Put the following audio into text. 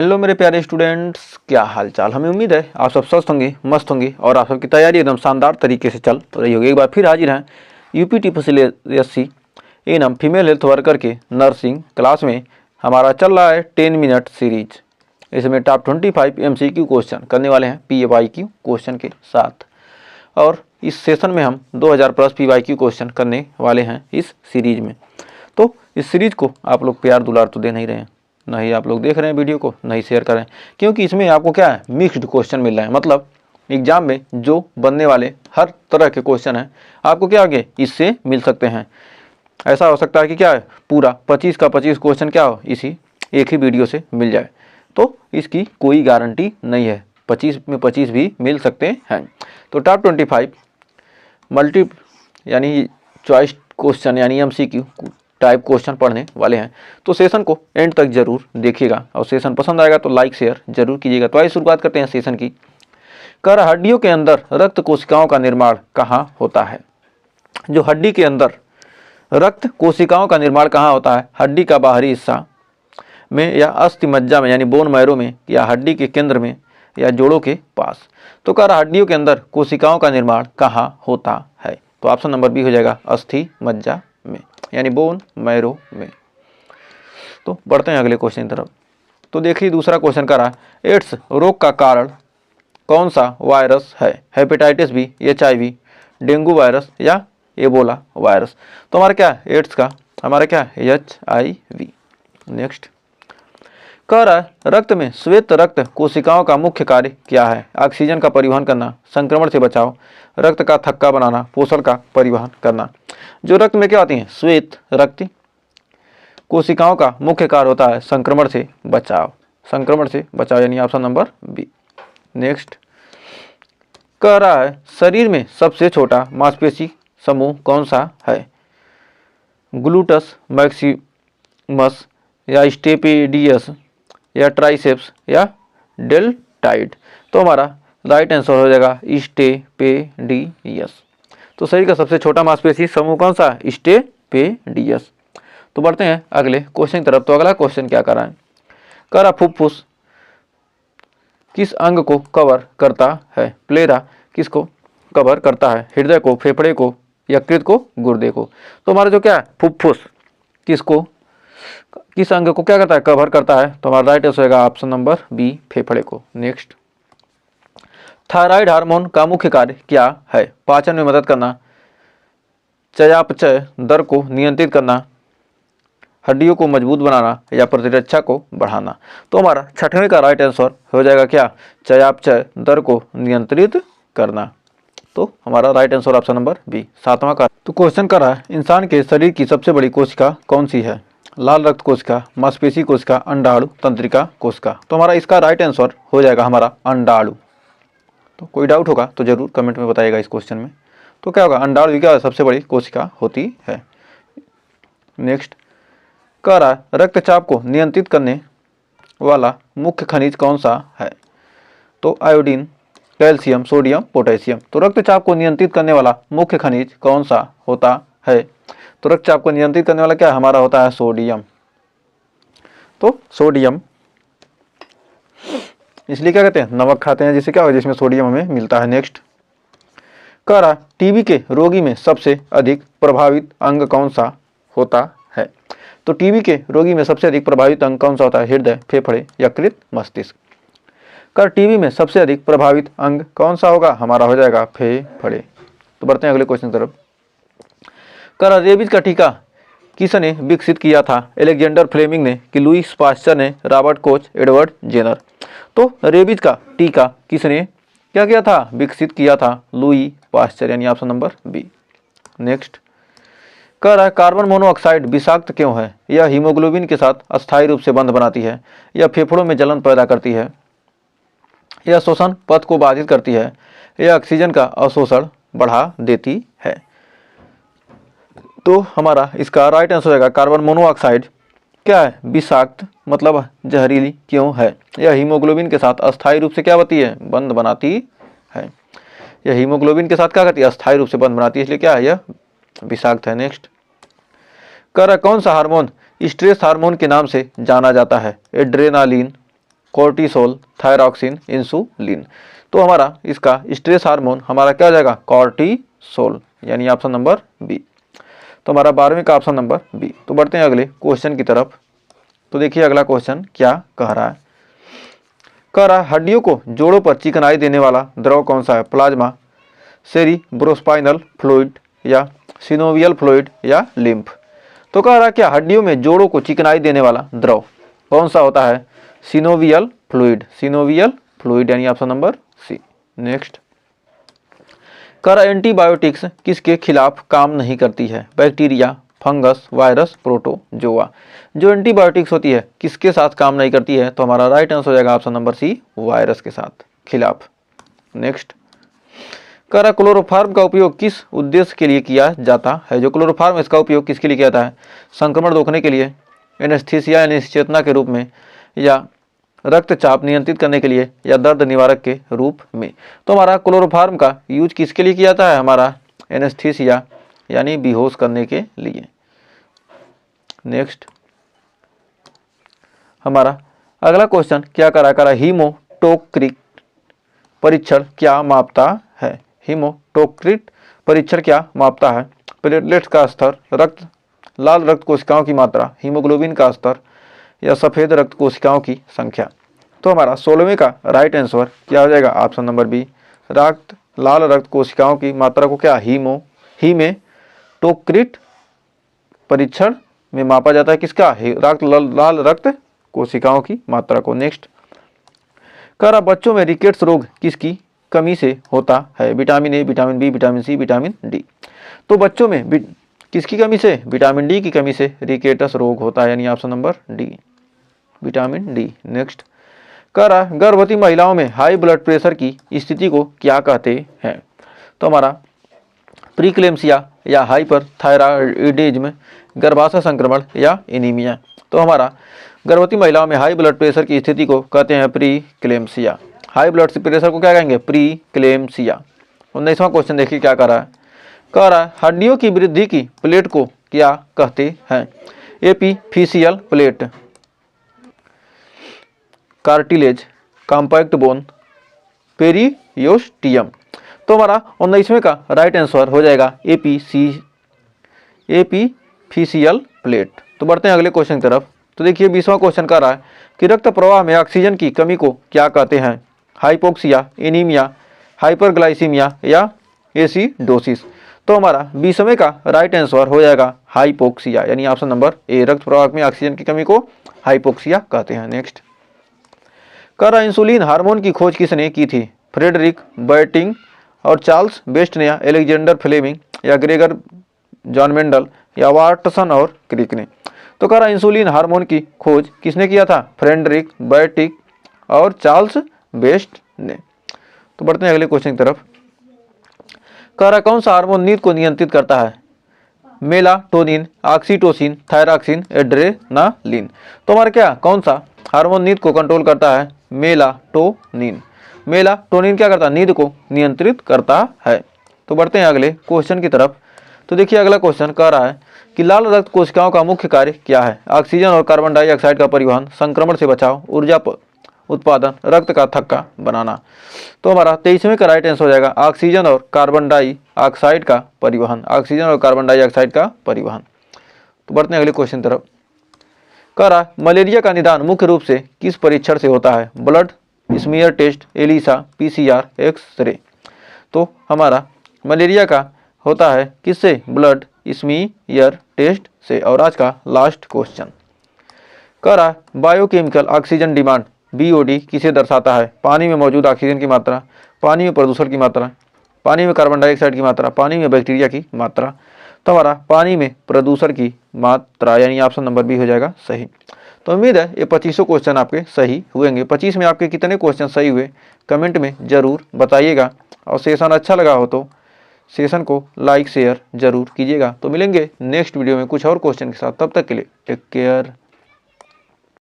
Hello मेरे प्यारे students, क्या हाल चाल। हमें उम्मीद है आप सब स्वस्थ होंगे, मस्त होंगे और आप सबकी तैयारी एकदम शानदार तरीके से चल रही होगी। एक बार फिर हाजिर हैं UPTPSC annum female health worker के नर्सिंग क्लास में। हमारा चल रहा है 10 मिनट सीरीज। इसमें टॉप 25 MCQ क्वेश्चन करने वाले हैं PYQ क्वेश्चन के साथ, और इस सेशन में हम 2000 प्लस PYQ क्वेश्चन करने वाले हैं इस सीरीज में। तो इस सीरीज को आप लोग प्यार दुलार तो दे नहीं रहे हैं, ना ही आप लोग देख रहे हैं वीडियो को, नहीं शेयर कर रहे हैं, क्योंकि इसमें आपको क्या है, मिक्स्ड क्वेश्चन मिल रहे हैं। मतलब एग्जाम में जो बनने वाले हर तरह के क्वेश्चन हैं आपको क्या आगे इससे मिल सकते हैं। ऐसा हो सकता है कि क्या है, पूरा 25 का 25 क्वेश्चन क्या हो इसी एक ही वीडियो से मिल जाए, तो इसकी कोई गारंटी नहीं है। 25 में 25 भी मिल सकते हैं। तो टॉप 25 मल्टी यानी चॉइस क्वेश्चन यानी MCQ टाइप क्वेश्चन पढ़ने वाले हैं। तो सेशन को एंड तक जरूर देखिएगा, और सेशन पसंद आएगा तो लाइक शेयर जरूर कीजिएगा। तो आइए शुरुआत करते हैं सेशन की। कर हड्डियों के अंदर रक्त कोशिकाओं का निर्माण कहाँ होता है? जो हड्डी के अंदर रक्त कोशिकाओं का निर्माण कहाँ होता है? हड्डी का बाहरी हिस्सा में, या अस्थि मज्जा में यानी बोन मैरो में, या हड्डी के केंद्र में, या जोड़ों के पास। तो कर हड्डियों के अंदर कोशिकाओं का निर्माण कहाँ होता है? तो ऑप्शन नंबर बी हो जाएगा, अस्थि मज्जा में यानी बोन मैरो में। तो बढ़ते हैं अगले क्वेश्चन की तरफ। तो देखिए दूसरा क्वेश्चन का रहा, एड्स रोग का कारण कौन सा वायरस है? Hepatitis B, HIV, dengue virus या एबोला वायरस। तो हमारा क्या है, एड्स का हमारा क्या है, HIV। नेक्स्ट कह रहा है, रक्त में श्वेत रक्त कोशिकाओं का मुख्य कार्य क्या है? ऑक्सीजन का परिवहन करना, संक्रमण से बचाव, रक्त का थक्का बनाना, पोषण का परिवहन करना। जो रक्त में क्या आती हैं, श्वेत रक्त कोशिकाओं का मुख्य कार्य होता है संक्रमण से बचाव। संक्रमण से बचाव यानी ऑप्शन नंबर बी। नेक्स्ट कह रहा है, शरीर में सबसे छोटा मांसपेशी समूह कौन सा है? ग्लूटस मैक्सिमस, या स्टेपिडियस, या ट्राइसेप्स, या डेल्टाइड। तो हमारा राइट आंसर हो जाएगा स्टेपेडियस। तो शरीर का सबसे छोटा मांसपेशी समूह कौन सा? स्टेपेडियस। तो बढ़ते हैं अगले क्वेश्चन की तरफ। तो अगला क्वेश्चन क्या कर रहा है, कह रहा फुफ्फुस किस अंग को कवर करता है? प्लेरा किसको कवर करता है? हृदय को, फेफड़े को, यकृत को, गुर्दे को। तो हमारा जो क्या है, फुफ्फुस किसको, किस अंग को क्या करता है, कवर करता है? तो हमारा राइट आंसर होगा ऑप्शन नंबर बी, फेफड़े को। नेक्स्ट थायराइड हार्मोन का मुख्य कार्य क्या है? पाचन में मदद करना, चयापचय दर को नियंत्रित करना, हड्डियों को मजबूत बनाना, या प्रतिरक्षा को बढ़ाना। तो हमारा छठवें का राइट आंसर हो जाएगा क्या, चयापचय दर को नियंत्रित करना। तो हमारा right answer option number B, सातवां का। तो क्वेश्चन कर रहा है, इंसान के शरीर की सबसे बड़ी कोशिका कौन सी है? लाल रक्त कोशिका, मांसपेशी कोशिका, अंडाणु, तंत्रिका कोशिका। तो हमारा इसका राइट आंसर हो जाएगा हमारा अंडाणु। तो कोई डाउट होगा तो जरूर कमेंट में बताइएगा इस क्वेश्चन में। तो क्या होगा, अंडाणु क्या सबसे बड़ी कोशिका होती है। नेक्स्ट कह रहा है, रक्तचाप को नियंत्रित करने वाला मुख्य खनिज कौन सा है? तो आयोडीन, कैल्शियम, सोडियम, पोटेशियम। तो रक्तचाप को नियंत्रित करने वाला मुख्य खनिज कौन सा होता है? तो रक्तचाप को नियंत्रित करने वाला क्या हमारा होता है, सोडियम। तो सोडियम इसलिए क्या कहते हैं, नमक खाते हैं जिससे क्या होगा, जिसमें सोडियम हमें मिलता है। नेक्स्ट कह रहा, टीबी के रोगी में सबसे अधिक प्रभावित अंग कौन सा होता है? तो टीबी के रोगी में सबसे अधिक प्रभावित अंग कौन सा होता है? हृदय, फेफड़े, यकृत, मस्तिष्क। कर टीबी में सबसे अधिक प्रभावित अंग कौन सा होगा? हमारा हो जाएगा फेफड़े। तो बढ़ते हैं अगले क्वेश्चन की तरफ। कर रेबीज का टीका किसने विकसित किया था? अलेक्जेंडर फ्लेमिंग ने, कि लुईस पास्चर ने, रॉबर्ट कोच, एडवर्ड जेनर। तो रेबीज का टीका किसने क्या किया था, विकसित किया था? लुई पास्चर यानी ऑप्शन नंबर बी। नेक्स्ट कह रहा है, कार्बन मोनोऑक्साइड विषाक्त क्यों है? यह हीमोग्लोबिन के साथ अस्थायी रूप से बंध बनाती है, यह फेफड़ों में जलन पैदा करती है, यह श्वसन पथ को बाधित करती है, यह ऑक्सीजन का अवशोषण बढ़ा देती है। तो हमारा इसका राइट आंसर हो जाएगा, कार्बन मोनोऑक्साइड क्या है, विषाक्त मतलब जहरीली क्यों है? यह हीमोग्लोबिन के साथ अस्थायी रूप से क्या होती है, बंध बनाती है। यह हीमोग्लोबिन के साथ क्या करती है, अस्थायी रूप से बंध बनाती है, इसलिए क्या है, यह विषाक्त है। नेक्स्ट कह रहा, कौन सा हार्मोन स्ट्रेस हार्मोन के नाम से जाना जाता है? Adrenaline, cortisol, thyroxine, insulin. तो हमारा इसका स्ट्रेस हार्मोन हमारा क्या हो जाएगा, कोर्टिसोल, यानी ऑप्शन नंबर बी। तो हमारा 12वें का ऑप्शन नंबर बी। तो बढ़ते हैं अगले क्वेश्चन की तरफ। तो देखिए अगला क्वेश्चन क्या कह रहा है। कह रहा है हड्डियों को जोड़ों पर चिकनाई देने वाला द्रव कौन सा है, प्लाज्मा, सेरिब्रोस्पाइनल फ्लूइड या सिनोवियल फ्लूइड या लिम्फ। तो कह रहा है क्या हड्डियों में जोड़ों को चिकनाई देने वाला द्रव कौन सा होता है, सिनोवियल फ्लूइड, सिनोवियल फ्लूइड, यानी ऑप्शन नंबर सी। नेक्स्ट कह रहा एंटीबायोटिक्स किसके खिलाफ काम नहीं करती है, बैक्टीरिया, फंगस, वायरस, प्रोटोजोआ। जो एंटीबायोटिक्स होती है किसके साथ काम नहीं करती है, तो हमारा राइट आंसर हो जाएगा ऑप्शन नंबर सी, वायरस के साथ खिलाफ। नेक्स्ट कह रहा क्लोरोफार्म का उपयोग किस उद्देश्य के लिए किया जाता है, जो क्लोरोफार्म इसका उपयोग किसके लिए किया जाता है, संक्रमण रोकने के लिए, एनेस्थीसिया यानी चेतना के रूप में, या रक्तचाप नियंत्रित करने के लिए, या दर्द निवारक के रूप में। तो हमारा क्लोरोफार्म का यूज किसके लिए किया जाता है, हमारा एनेस्थीसिया यानी बेहोश करने के लिए। नेक्स्ट हमारा अगला क्वेश्चन क्या करा हीमोटोक्रिट परीक्षण क्या मापता है, हीमोटोक्रिट परीक्षण क्या मापता है, प्लेटलेट्स का स्तर, रक्त लाल रक्त कोशिकाओं की मात्रा, हीमोग्लोबिन का स्तर, या सफ़ेद रक्त कोशिकाओं की संख्या। तो हमारा 16वें का राइट आंसर क्या हो जाएगा, ऑप्शन नंबर बी, लाल रक्त कोशिकाओं की मात्रा को क्या हीमोटोक्रिट परीक्षण में मापा जाता है, किसका, लाल रक्त कोशिकाओं की मात्रा को। नेक्स्ट कह रहा बच्चों में रिकेट्स रोग किसकी कमी से होता है, vitamin A, vitamin B, vitamin C, vitamin D. तो बच्चों में किसकी कमी से, विटामिन डी की कमी से रिकेटस रोग होता है, यानी option number D, vitamin D. Next कह रहा गर्भवती महिलाओं में हाई ब्लड प्रेशर की स्थिति को क्या कहते हैं, तो हमारा प्रीक्लेम्सिया या हाइपरथायराइडिज्म, गर्भाशय संक्रमण या एनीमिया। तो हमारा गर्भवती महिलाओं में हाई ब्लड प्रेशर की स्थिति को कहते हैं प्रीक्लेम्सिया, हाई ब्लड प्रेशर को क्या कहेंगे, प्रीक्लेम्सिया। 19वां क्वेश्चन देखिए क्या कह रहा है। कह रहा है हड्डियों की वृद्धि की प्लेट को क्या कहते हैं, epiphyseal plate, cartilage, compact bone, periosteum. तो हमारा 19वें का राइट आंसर हो जाएगा एपीफिशियल प्लेट। तो बढ़ते हैं अगले क्वेश्चन की तरफ। तो देखिए 20वां क्वेश्चन कह रहा है कि रक्त प्रवाह में ऑक्सीजन की कमी को क्या कहते हैं, हाइपोक्सिया, एनीमिया, हाइपरग्लाइसीमिया या एसिडोसिस। तो हमारा 20वें का राइट आंसर हो जाएगा हाइपोक्सिया, यानी ऑप्शन नंबर ए, रक्त प्रवाह में ऑक्सीजन की कमी को हाइपोक्सिया कहते हैं। नेक्स्ट कह रहा इंसुलिन हार्मोन की खोज किसने की थी, फ्रेडरिक बैटिंग और चार्ल्स बेस्ट ने, या एलेक्जेंडर फ्लेमिंग, या ग्रेगर जॉन मेंडल, या वाटसन और क्रिक ने। तो कह रहा इंसुलिन हार्मोन की खोज किसने किया था, फ्रेडरिक बैटिंग और चार्ल्स बेस्ट ने। तो बढ़ते हैं अगले क्वेश्चन की तरफ। कह रहा कौन सा हार्मोन नींद को नियंत्रित करता है, मेलाटोनिन, ऑक्सीटोसिन, थायरॉक्सिन, एड्रेनालिन। तो हमारा क्या कौन सा हार्मोन नींद को कंट्रोल करता है, मेलाटोनिन। मेलाटोनिन क्या करता है, नींद को नियंत्रित करता है। तो बढ़ते हैं अगले क्वेश्चन की तरफ। तो देखिए अगला क्वेश्चन कह रहा है कि लाल रक्त कोशिकाओं का मुख्य कार्य क्या है, ऑक्सीजन और कार्बन डाइऑक्साइड का परिवहन, संक्रमण से बचाव, ऊर्जा उत्पादन, रक्त का थक्का बनाना। तो हमारा 23वें का राइट आंसर हो जाएगा ऑक्सीजन और कार्बन डाइऑक्साइड का परिवहन, ऑक्सीजन और कार्बन डाइऑक्साइड का परिवहन। तो बढ़ते हैं अगले क्वेश्चन तरफ। कह रहा मलेरिया का निदान मुख्य रूप से किस परीक्षण से होता है, blood smear test, ELISA, PCR, x-ray. तो हमारा मलेरिया का होता है किससे, ब्लड स्मीयर टेस्ट से। और आज का लास्ट क्वेश्चन कह रहा बायोकेमिकल ऑक्सीजन डिमांड बीओडी किसे दर्शाता है, पानी में मौजूद ऑक्सीजन की मात्रा, पानी में प्रदूषण की मात्रा, पानी में कार्बन डाइऑक्साइड की मात्रा, पानी में बैक्टीरिया की मात्रा। तो हमारा पानी में प्रदूषण की मात्रा, यानी ऑप्शन नंबर बी हो जाएगा सही। तो उम्मीद है ये 25 क्वेश्चन आपके सही हुएंगे। 25 में आपके कितने क्वेश्चन सही हुए कमेंट में ज़रूर बताइएगा, और सेशन अच्छा लगा हो तो सेशन को लाइक शेयर जरूर कीजिएगा। तो मिलेंगे नेक्स्ट वीडियो में कुछ और क्वेश्चन के साथ, तब तक के लिए टेक केयर।